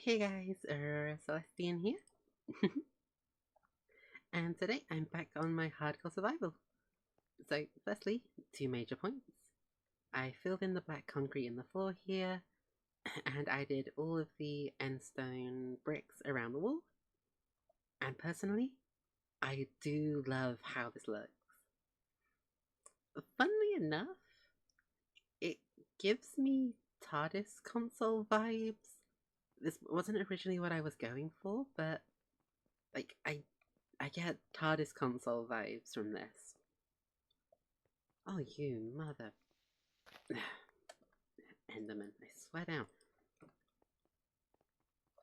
Hey guys, Celestine here, and today I'm back on my hardcore survival. So, firstly, two major points. I filled in the black concrete in the floor here, and I did all of the end stone bricks around the wall. And personally, I do love how this looks. Funnily enough, it gives me TARDIS console vibes. This wasn't originally what I was going for, but like I get TARDIS console vibes from this. Oh, you mother. Enderman, I swear down.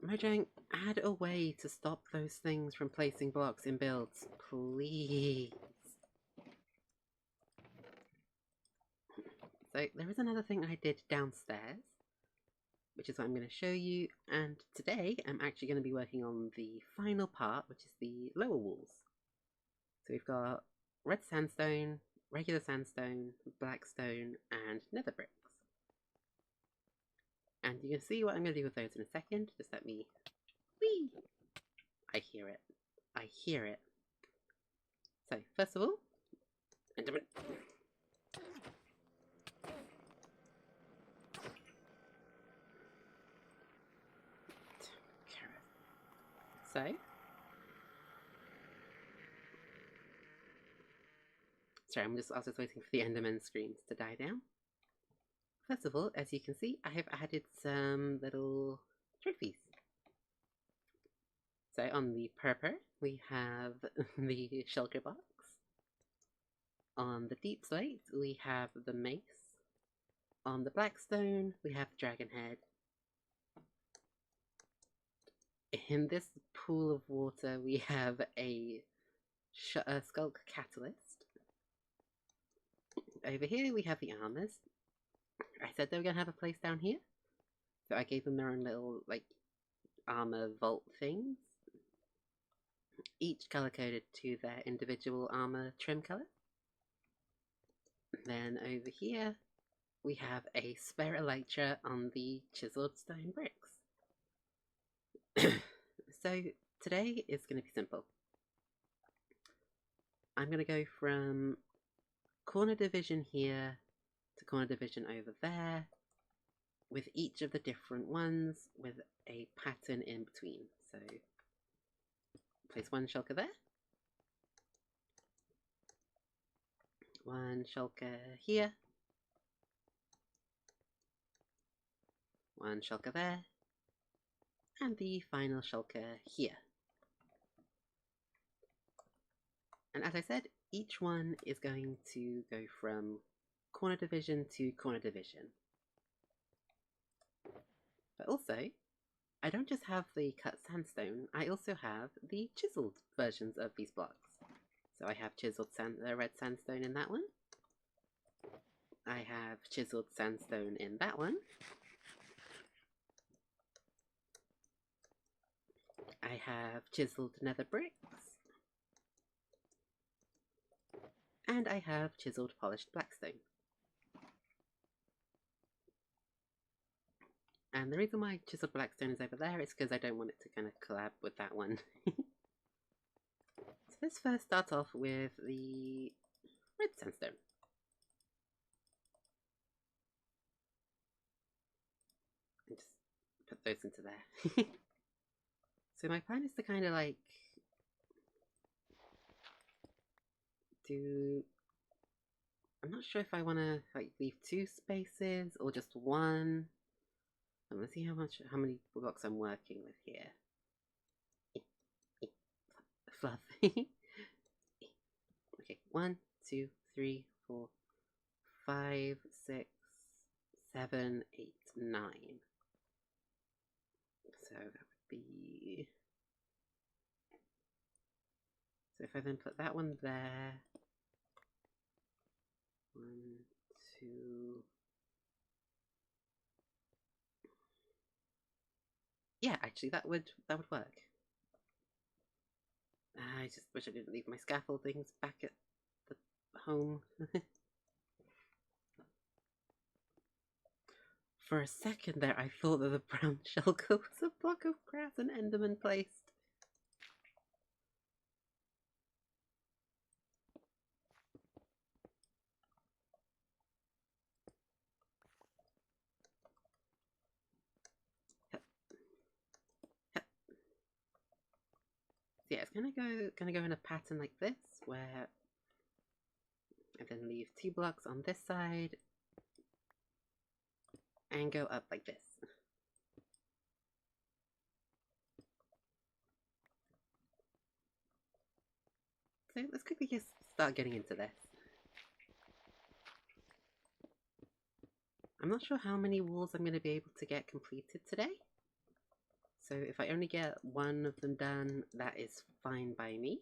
Mojang, add a way to stop those things from placing blocks in builds, please. So, there is another thing I did downstairs, which is what I'm going to show you, and today I'm actually going to be working on the final part, which is the lower walls. So we've got red sandstone, regular sandstone, black stone, and nether bricks. And you can see what I'm going to do with those in a second. Just let me... Whee! I hear it. I hear it. So, first of all, Enderman. So, sorry, I was just waiting for the Enderman screams to die down. First of all, as you can see, I have added some little trophies. So on the purple, we have the shulker box. On the deep slate, we have the mace. On the blackstone, we have the dragon head. In this pool of water, we have a skulk catalyst. Over here, we have the armors. I said they were going to have a place down here, so I gave them their own little, like, armor vault things, each color-coded to their individual armor trim color. Then over here, we have a spare elytra on the chiseled stone bricks. So today is going to be simple. I'm going to go from corner division here to corner division over there, with each of the different ones with a pattern in between. So place one shulker there, one shulker here, one shulker there, and the final shulker here. And as I said, each one is going to go from corner division to corner division. But also, I don't just have the cut sandstone, I also have the chiseled versions of these blocks. So I have chiseled red sandstone in that one. I have chiseled sandstone in that one. I have chiseled nether bricks. And I have chiseled polished blackstone. And the reason why chiseled blackstone is over there is because I don't want it to kind of collab with that one. So let's first start off with the red sandstone. And just put those into there. So my plan is to kind of like do... I'm not sure if I want to like leave two spaces or just one. Let's see how many blocks I'm working with here. Fluff. Okay, 1, 2, 3, 4, 5, 6, 7, 8, 9. So that would be... So if I then put that one there, 1, 2... Yeah, actually that would work. I just wish I didn't leave my scaffoldings back at the home. For a second there, I thought that the brown shulker was a block of grass and Enderman placed. Yeah, it's gonna go in a pattern like this, where I then leave 2 blocks on this side and go up like this. So let's quickly just start getting into this. I'm not sure how many walls I'm going to be able to get completed today. So if I only get one of them done, that is fine by me.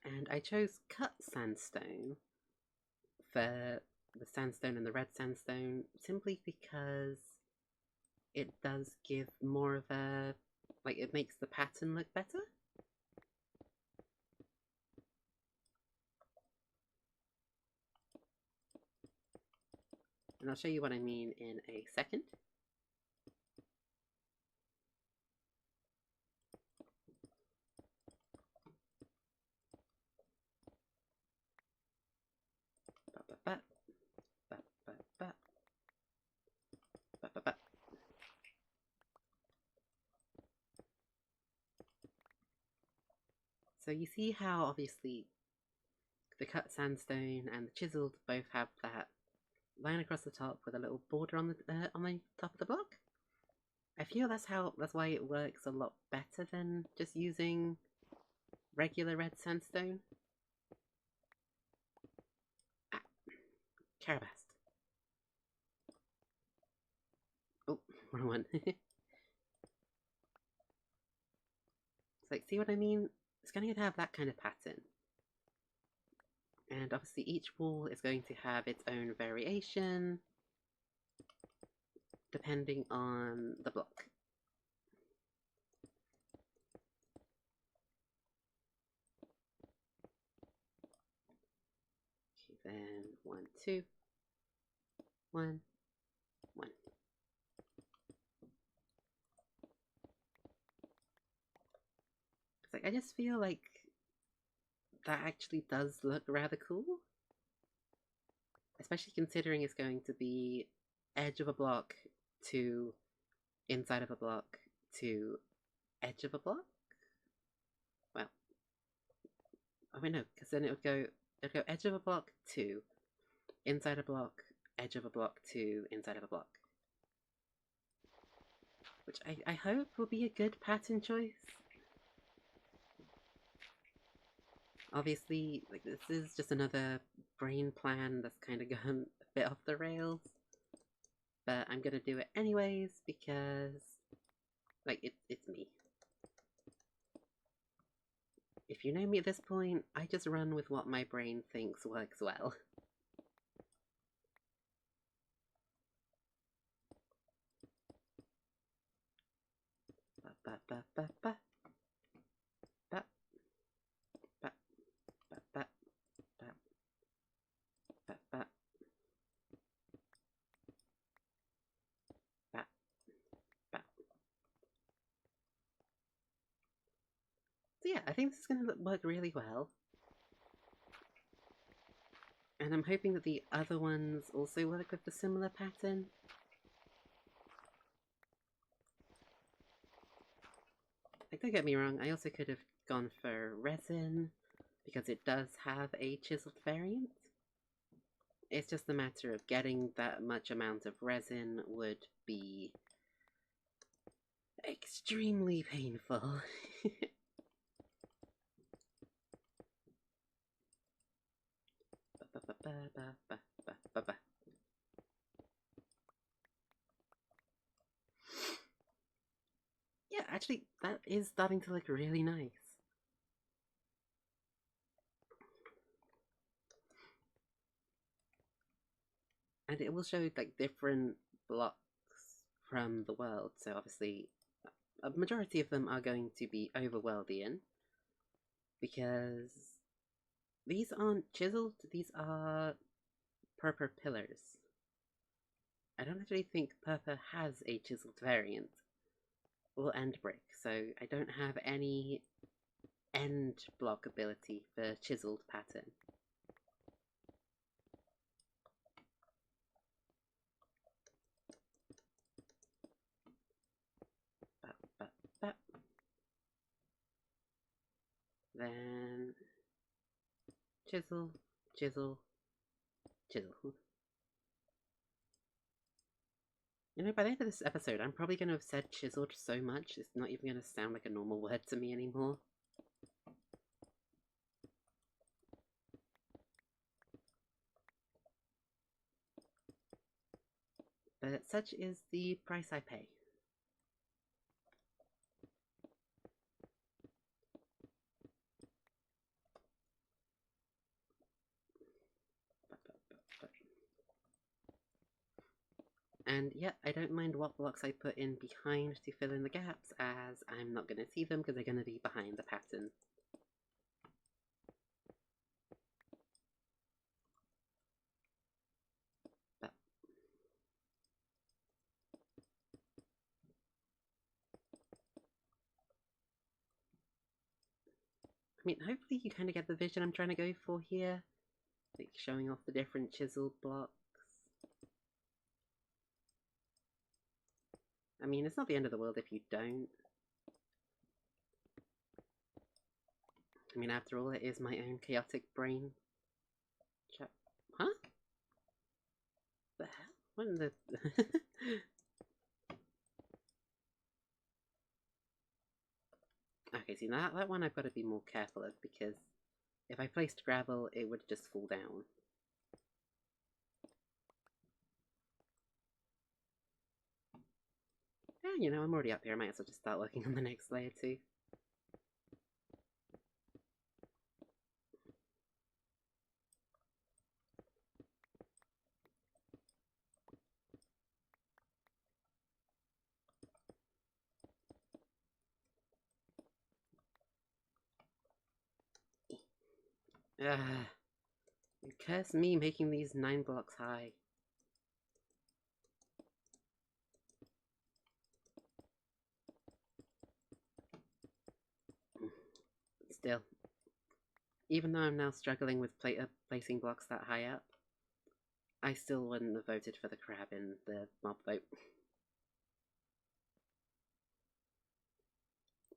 And I chose cut sandstone for the sandstone and the red sandstone simply because it does give more of a, like, it makes the pattern look better. And I'll show you what I mean in a second. So you see how obviously the cut sandstone and the chiseled both have that line across the top with a little border on the top of the block. I feel that's why it works a lot better than just using regular red sandstone. Ah, Carabast. Oh, wrong one. It's like, see what I mean? It's going to have that kind of pattern. And obviously each wall is going to have its own variation depending on the block. Okay, then 1, 2, 1, 1. It's like, I just feel like that actually does look rather cool. Especially considering it's going to be edge of a block to inside of a block to edge of a block. Well, oh wait, no, because then it'd go edge of a block to inside a block, edge of a block to inside of a block. Which I hope will be a good pattern choice. Obviously, like, this is just another brain plan that's kind of gone a bit off the rails. But I'm gonna do it anyways because, like, it's me. If you know me at this point, I just run with what my brain thinks works well. So yeah, I think this is going to work really well. And I'm hoping that the other ones also work with the similar pattern. Like, don't get me wrong, I also could have gone for resin, because it does have a chiseled variant. It's just a matter of getting that much amount of resin would be extremely painful. Yeah, actually, that is starting to look really nice. And it will show like different blocks from the world. So obviously, a majority of them are going to be overworldian because These aren't chiseled, these are purple pillars. I don't actually think purple has a chiseled variant. Or end brick, so I don't have any end block ability for chiseled pattern. Then chisel, chisel, chisel. You know, by the end of this episode, I'm probably going to have said chiseled so much, it's not even going to sound like a normal word to me anymore. But such is the price I pay. And yeah, I don't mind what blocks I put in behind to fill in the gaps, as I'm not going to see them because they're going to be behind the pattern. But I mean, hopefully you kind of get the vision I'm trying to go for here, like showing off the different chiseled blocks. I mean, it's not the end of the world if you don't. I mean, after all, it is my own chaotic brain. Huh? The hell? What in the... Okay, see, that one I've got to be more careful of, because if I placed gravel, it would just fall down. Yeah, you know, I'm already up here. I might as well just start working on the next layer too. Curse me making these 9 blocks high. Still, even though I'm now struggling with placing blocks that high up, I still wouldn't have voted for the crab in the mob vote.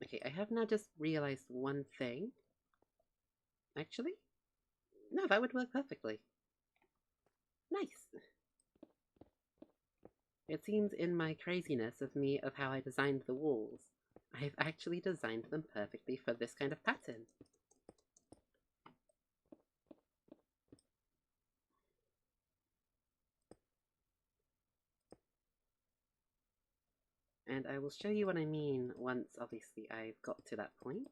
Okay, I have now just realized one thing. Actually, no, that would work perfectly. Nice. It seems in my craziness of how I designed the walls, I've actually designed them perfectly for this kind of pattern. And I will show you what I mean once, obviously, I've got to that point.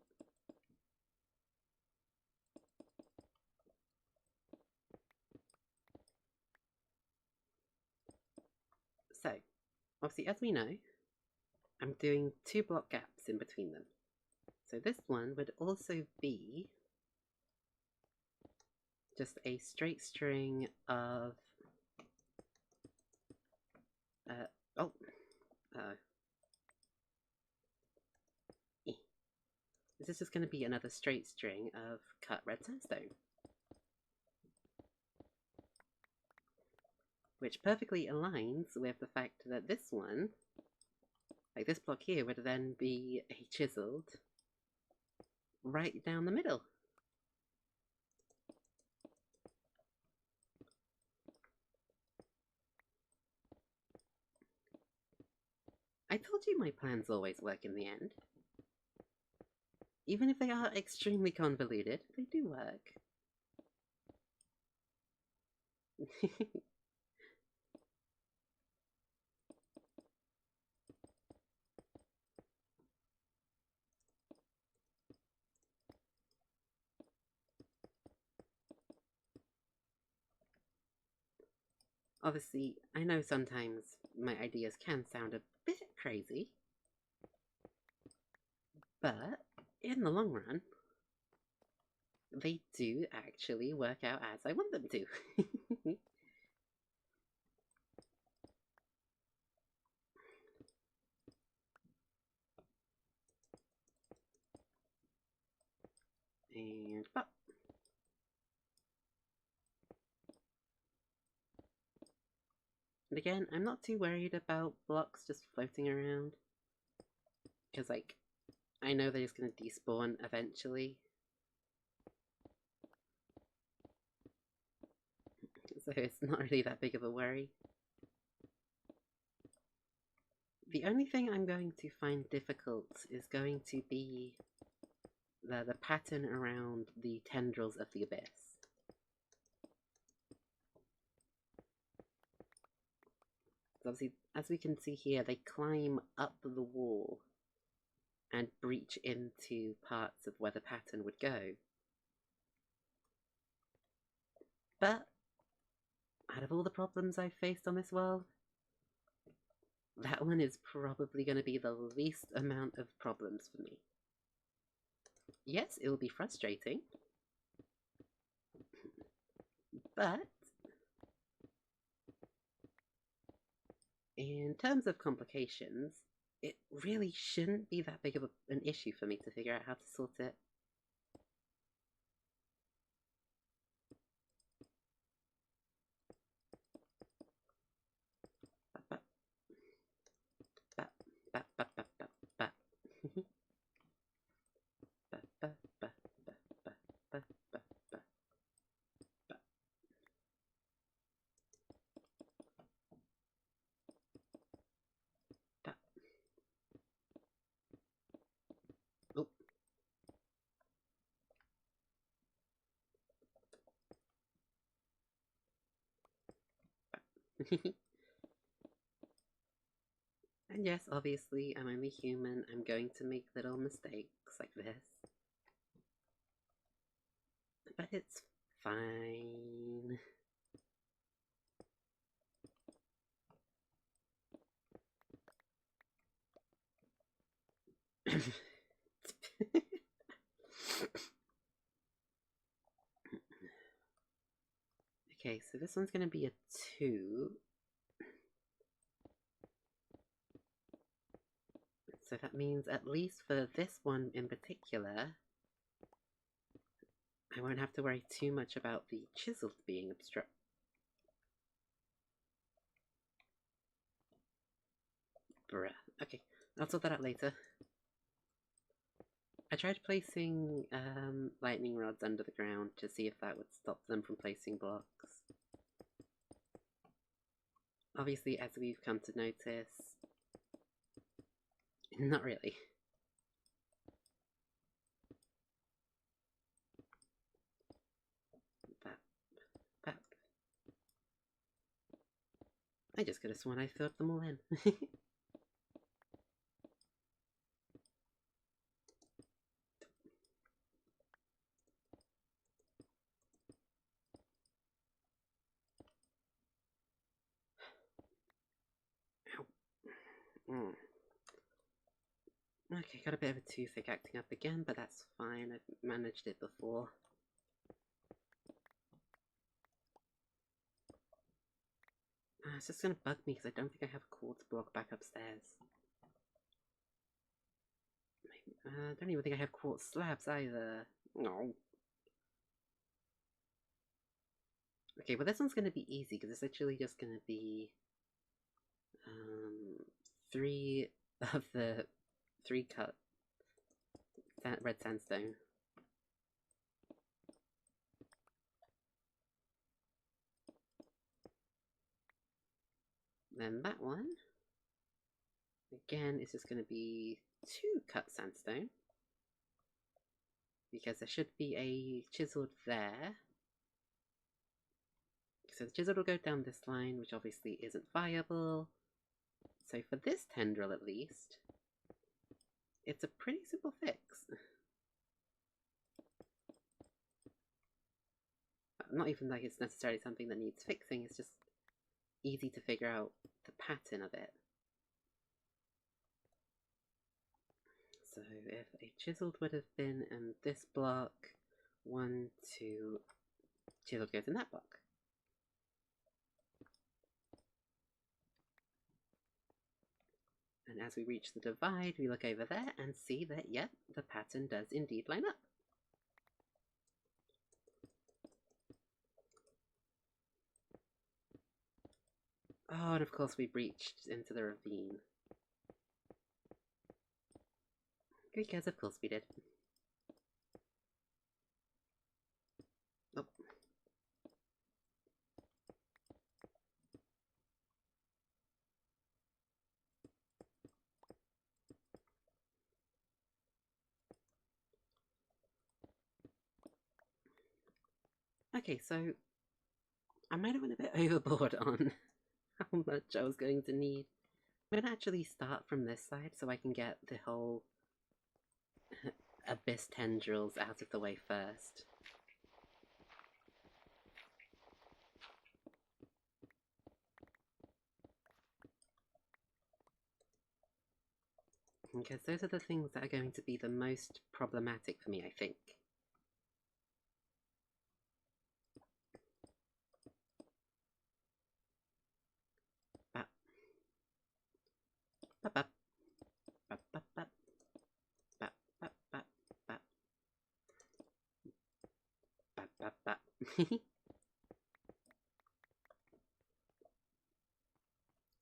So, obviously, as we know, I'm doing 2 block gaps in between them. So this one would also be just a straight string of... This is just going to be another straight string of cut red sandstone. Which perfectly aligns with the fact that this one, like this block here, would then be a chiseled right down the middle. I told you my plans always work in the end. Even if they are extremely convoluted, they do work. Obviously, I know sometimes my ideas can sound a bit crazy, but in the long run, they do actually work out as I want them to. And pop. And again, I'm not too worried about blocks just floating around. Because, like, I know they're just going to despawn eventually. So it's not really that big of a worry. The only thing I'm going to find difficult is going to be the pattern around the tendrils of the abyss. Obviously, as we can see here, they climb up the wall and breach into parts of where the pattern would go. But out of all the problems I've faced on this world, that one is probably going to be the least amount of problems for me. Yes, it will be frustrating, but in terms of complications, it really shouldn't be that big of an issue for me to figure out how to sort it. Oh. And yes, obviously, I'm only human. I'm going to make little mistakes like this. But it's fine. Okay, so this one's going to be a 2. So that means, at least for this one in particular, I won't have to worry too much about the chiseled being obstructed. Bruh. Okay, I'll sort that out later. I tried placing lightning rods under the ground to see if that would stop them from placing blocks. Obviously, as we've come to notice, not really. Bap. I just could have sworn I filled them all in. Mm. Okay, got a bit of a toothache acting up again, but that's fine. I've managed it before. It's just gonna bug me because I don't think I have a quartz block back upstairs. I don't even think I have quartz slabs either. No. Okay, well this one's gonna be easy because it's actually just gonna be 3 of the 3 cut red sandstone. Then that one, again, is just going to be 2 cut sandstone. Because there should be a chiseled there. So the chisel will go down this line, which obviously isn't viable. So for this tendril at least, it's a pretty simple fix. Not even like it's necessarily something that needs fixing, it's just easy to figure out the pattern of it. So if a chiseled would have been in this block, 1, 2 chisel goes in that block. And as we reach the divide, we look over there and see that, yep, the pattern does indeed line up. Oh, and of course we breached into the ravine. Because of course we did. Oh. Okay, so I might have went a bit overboard on how much I was going to need. I'm going to actually start from this side so I can get the whole abyss tendrils out of the way first. Because those are the things that are going to be the most problematic for me, I think.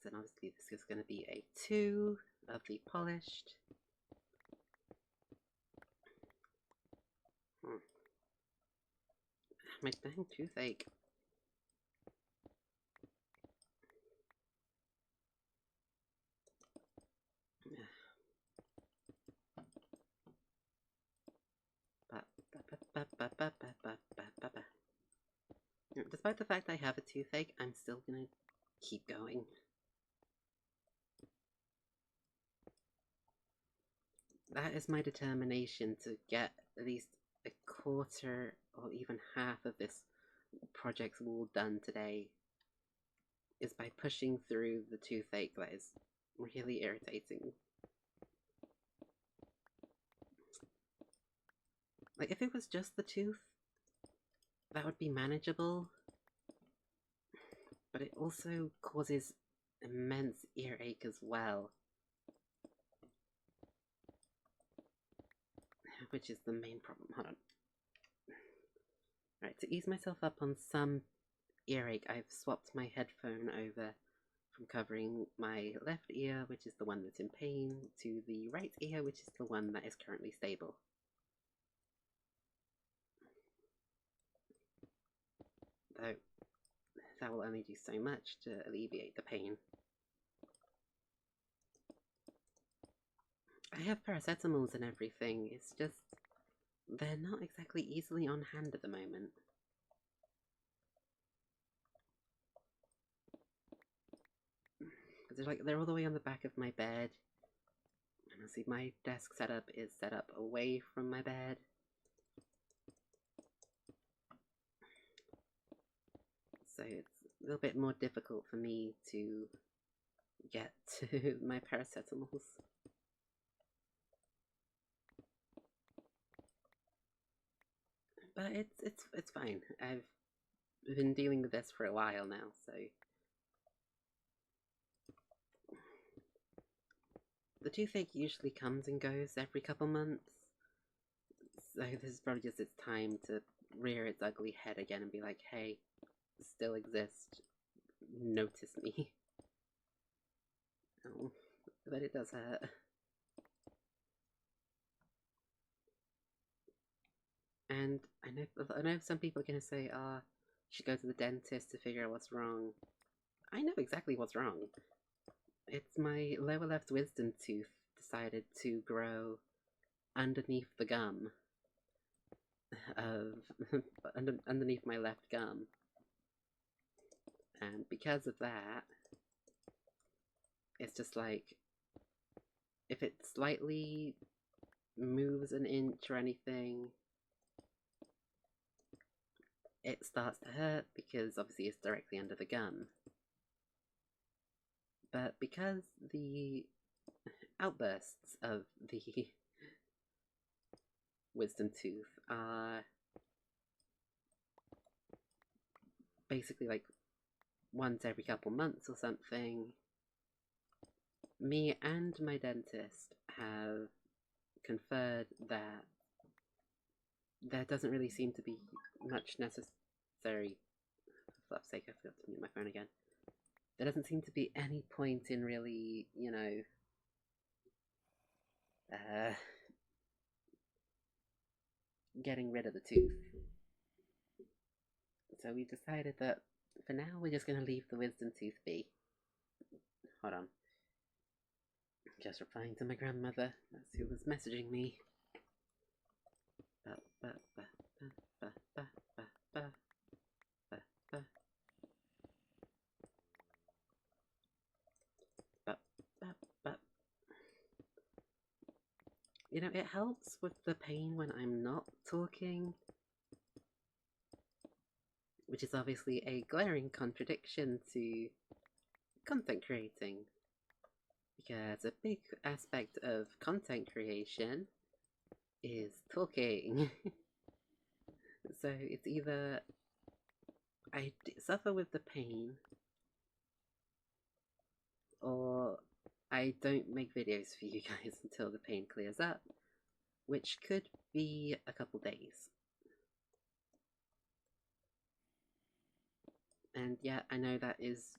So obviously this is going to be a 2 of the polished. My dang toothache. Despite the fact I have a toothache, I'm still gonna keep going. That is my determination to get at least a quarter or even half of this project's wall done today, is by pushing through the toothache that is really irritating. Like, if it was just the tooth, that would be manageable, but it also causes immense earache as well, which is the main problem. Hold on. Right, to ease myself up on some earache, I've swapped my headphone over from covering my left ear, which is the one that's in pain, to the right ear, which is the one that is currently stable. Though that will only do so much to alleviate the pain. I have paracetamols and everything, it's just they're not exactly easily on hand at the moment. They're all the way on the back of my bed. And see, my desk setup is set up away from my bed. So it's a little bit more difficult for me to get to my paracetamols. But it's fine. I've been dealing with this for a while now, so the toothache usually comes and goes every couple months. So this is probably just its time to rear its ugly head again and be like, hey, still exist. Notice me. Oh, but it does hurt. And I know some people are gonna say, you should go to the dentist to figure out what's wrong. I know exactly what's wrong. It's my lower left wisdom tooth decided to grow underneath the gum of underneath my left gum, and because of that, it's just like if it slightly moves an inch or anything, it starts to hurt because obviously it's directly under the gum. But because the outbursts of the wisdom tooth are basically like once every couple months or something. Me and my dentist have conferred that there doesn't really seem to be much necessary. For fuck's sake, I forgot to mute my phone again. There doesn't seem to be any point in really, getting rid of the tooth. So we decided that for now we're just going to leave the wisdom tooth be. Hold on. Just replying to my grandmother. That's who was messaging me. It helps with the pain when I'm not talking, which is obviously a glaring contradiction to content creating, because a big aspect of content creation is talking. So it's either I suffer with the pain, or I don't make videos for you guys until the pain clears up, which could be a couple days. And yeah, I know that is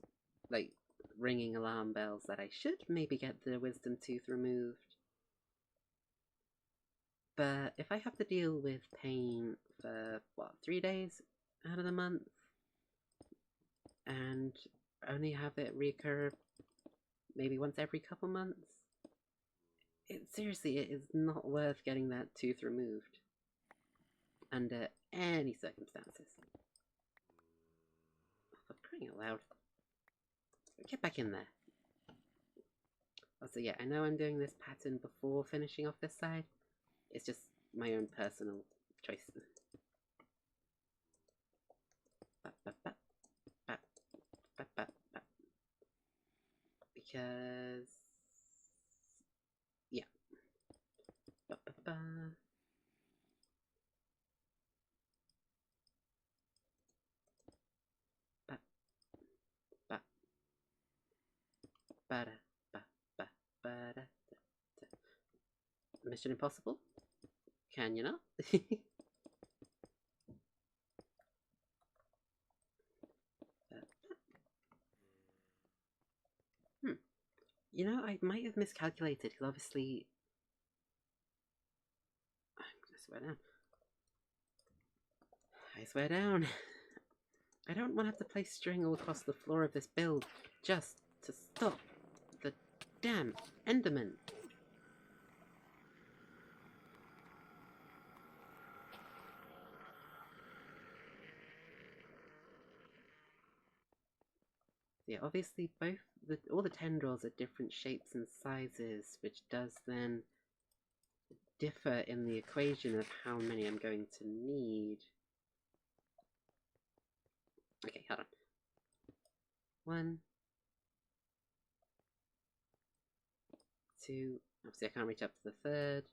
like ringing alarm bells that I should maybe get the wisdom tooth removed. But if I have to deal with pain for, 3 days out of the month, and only have it recur maybe once every couple months, seriously, it is not worth getting that tooth removed under any circumstances. For crying out loud. Get back in there. Also, yeah, I know I'm doing this pattern before finishing off this side. It's just my own personal choice. Because, yeah. Mission Impossible? Can you not? I might have miscalculated, because obviously... I'm gonna swear down. I swear down. I don't want to have to place string all across the floor of this build just to stop the damn Enderman. Yeah, obviously all the tendrils are different shapes and sizes, which does then differ in the equation of how many I'm going to need. Okay, hold on. 1, 2. Obviously, I can't reach up to the third.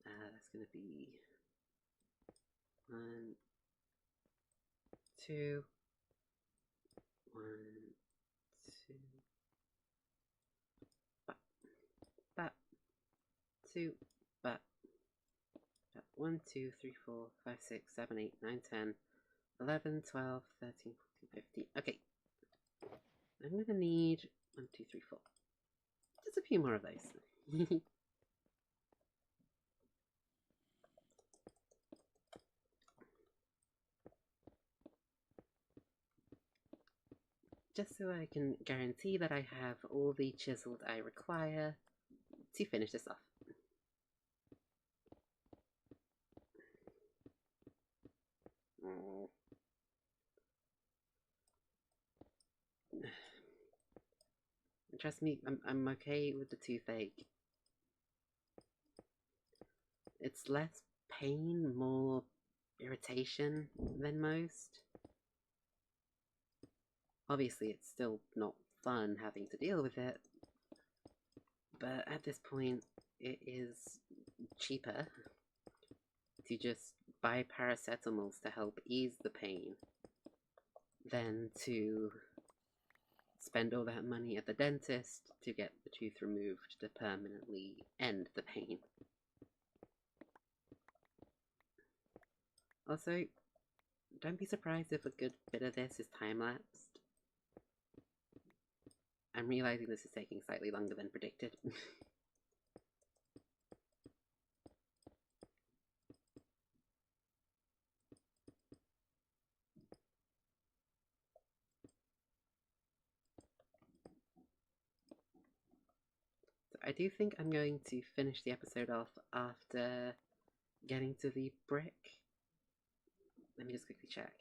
That's going to be 1, 2, 1, 2, 2, 1, 2, 3, 4, 5, 6, 7, 8, 9, 10, 11, 12, 13, 14, 15. Okay. I'm going to need 1, 2, 3, 4. Just a few more of those. Just so I can guarantee that I have all the chiseled I require to finish this off. Trust me, I'm okay with the toothache. It's less pain, more irritation than most. Obviously, it's still not fun having to deal with it, but at this point, it is cheaper to just buy paracetamols to help ease the pain than to spend all that money at the dentist to get the tooth removed to permanently end the pain. Also, don't be surprised if a good bit of this is time-lapsed. I'm realizing this is taking slightly longer than predicted. So I do think I'm going to finish the episode off after getting to the brick. Let me just quickly check.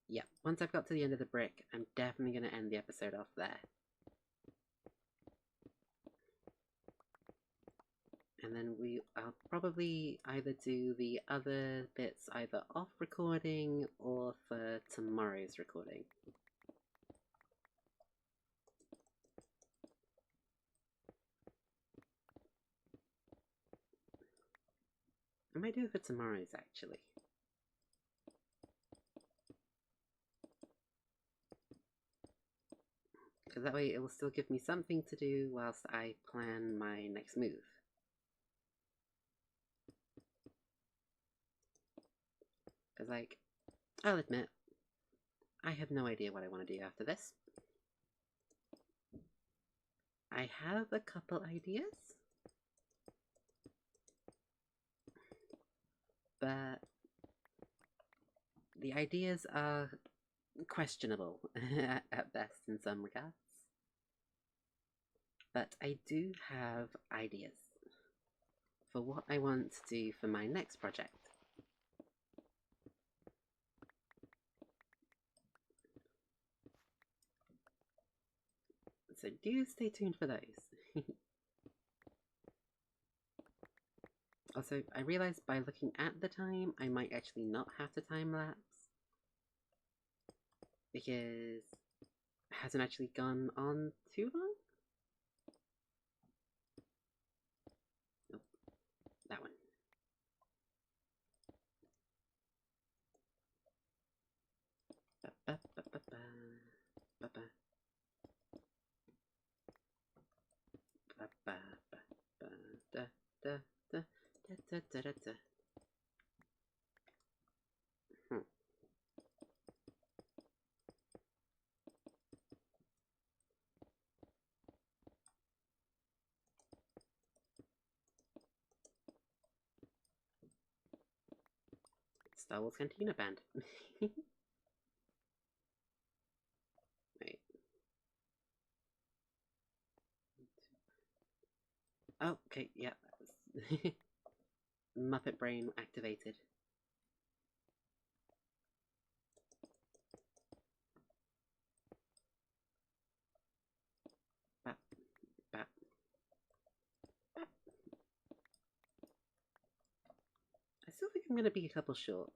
Yeah, once I've got to the end of the brick, I'm definitely going to end the episode off there. And then I'll probably either do the other bits either off recording or for tomorrow's recording. I might do it for tomorrow's actually. Because that way it will still give me something to do whilst I plan my next move. Because, like, I'll admit, I have no idea what I want to do after this. I have a couple ideas, but the ideas are questionable at best in some regards. But I do have ideas for what I want to do for my next project. So do stay tuned for those. Also, I realized by looking at the time, I might actually not have to time-lapse. Because it hasn't actually gone on too long? Nope. That one. Star Wars Cantina Band. Wait. Oh, okay, yeah. Muppet Brain activated. Bap, bap, bap. I still think I'm gonna be a couple short.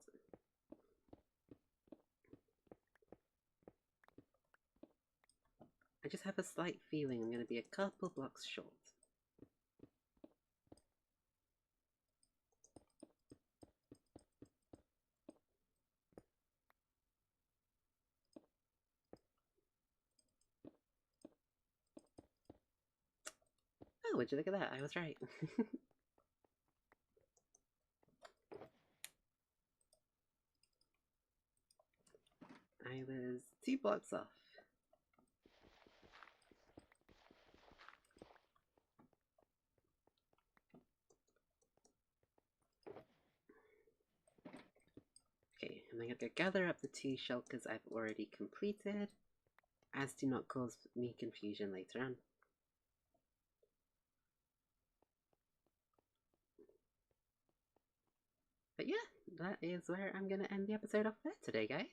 I just have a slight feeling I'm gonna be a couple blocks short. Oh, would you look at that? I was right. I was 2 blocks off. Okay, I'm gonna go gather up the 2 shulkers I've already completed, as to not cause me confusion later on. But yeah, that is where I'm gonna end the episode off there today, guys.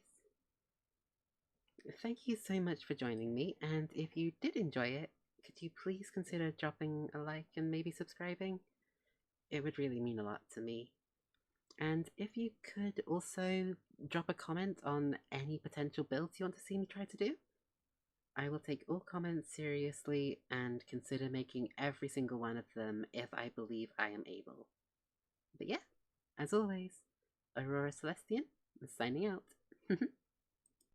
Thank you so much for joining me, and if you did enjoy it, could you please consider dropping a like and maybe subscribing? It would really mean a lot to me. And if you could also drop a comment on any potential builds you want to see me try to do, I will take all comments seriously and consider making every single one of them if I believe I am able. But yeah, as always, Aurora Celestian, signing out.